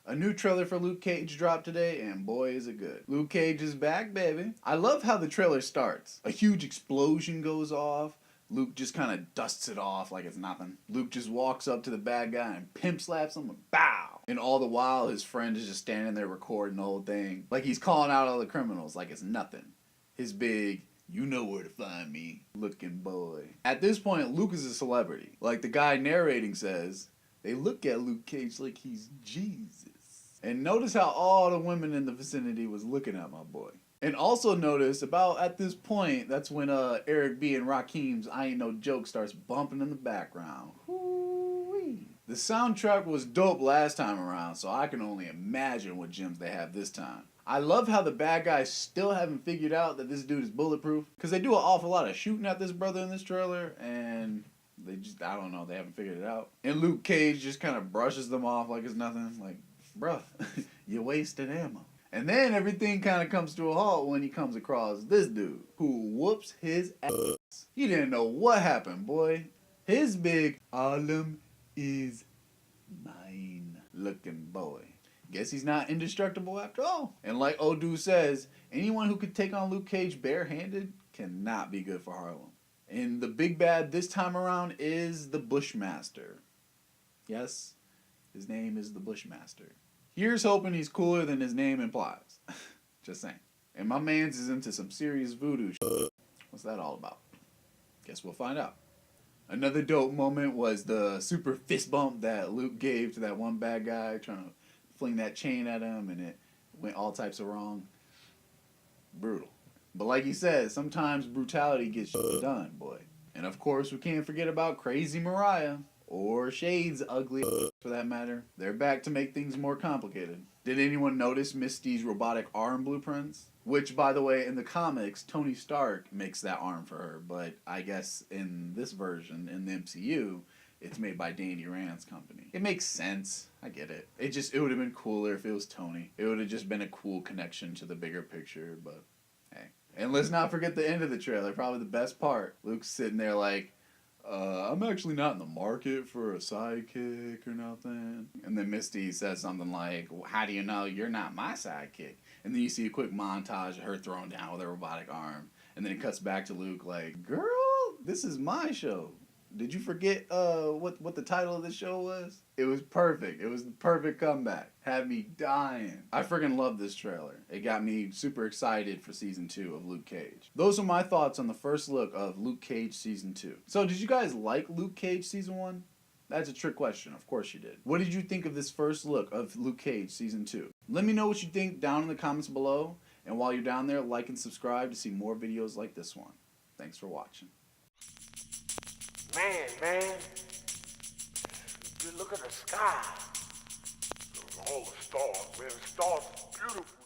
A new trailer for Luke Cage dropped today, and boy is it good. Luke Cage is back, baby. I love how the trailer starts. A huge explosion goes off. Luke just kind of dusts it off like it's nothing. Luke just walks up to the bad guy and pimp slaps him and bow. And all the while, his friend is just standing there recording the whole thing. Like he's calling out all the criminals like it's nothing. His big, you know where to find me, looking boy. At this point, Luke is a celebrity. Like the guy narrating says, they look at Luke Cage like he's Jesus. And notice how all the women in the vicinity was looking at my boy. And also notice about at this point, that's when Eric B and Rakim's I Ain't No Joke starts bumping in the background. Hoo-wee. The soundtrack was dope last time around, so I can only imagine what gems they have this time. I love how the bad guys still haven't figured out that this dude is bulletproof, because they do an awful lot of shooting at this brother in this trailer, and they just, I don't know, they haven't figured it out. And Luke Cage just kind of brushes them off like it's nothing, like, bruh, you wasted ammo. And then everything kind of comes to a halt when he comes across this dude who whoops his ass. He didn't know what happened, boy. His big Harlem is mine looking boy. Guess he's not indestructible after all. And like old dude says, anyone who could take on Luke Cage barehanded cannot be good for Harlem. And the big bad this time around is the Bushmaster. Yes, his name is the Bushmaster. Here's hoping he's cooler than his name implies. Just saying. And my man's is into some serious voodoo shit. What's that all about? Guess we'll find out. Another dope moment was the super fist bump that Luke gave to that one bad guy trying to fling that chain at him, and it went all types of wrong. Brutal. But like he said, sometimes brutality gets shit done, boy. And of course, we can't forget about Crazy Mariah. Or Shade's ugly for that matter. They're back to make things more complicated. Did anyone notice Misty's robotic arm blueprints? Which, by the way, in the comics, Tony Stark makes that arm for her. But I guess in this version, in the MCU, it's made by Danny Rand's company. It makes sense. I get it. It would have been cooler if it was Tony. It would have just been a cool connection to the bigger picture, but hey. And let's not forget the end of the trailer, probably the best part. Luke's sitting there like, I'm actually not in the market for a sidekick or nothing. And then Misty says something like, well, how do you know you're not my sidekick? And then you see a quick montage of her throwing down with her robotic arm. And then it cuts back to Luke like, girl, this is my show. Did you forget what the title of the show was? It was perfect. It was the perfect comeback. Had me dying. I freaking love this trailer. It got me super excited for season 2 of Luke Cage. Those are my thoughts on the first look of Luke Cage season 2. So did you guys like Luke Cage season 1? That's a trick question. Of course you did. What did you think of this first look of Luke Cage season 2? Let me know what you think down in the comments below. And while you're down there, like and subscribe to see more videos like this one. Thanks for watching. Man, you look at the sky. All the stars, man, the stars are beautiful.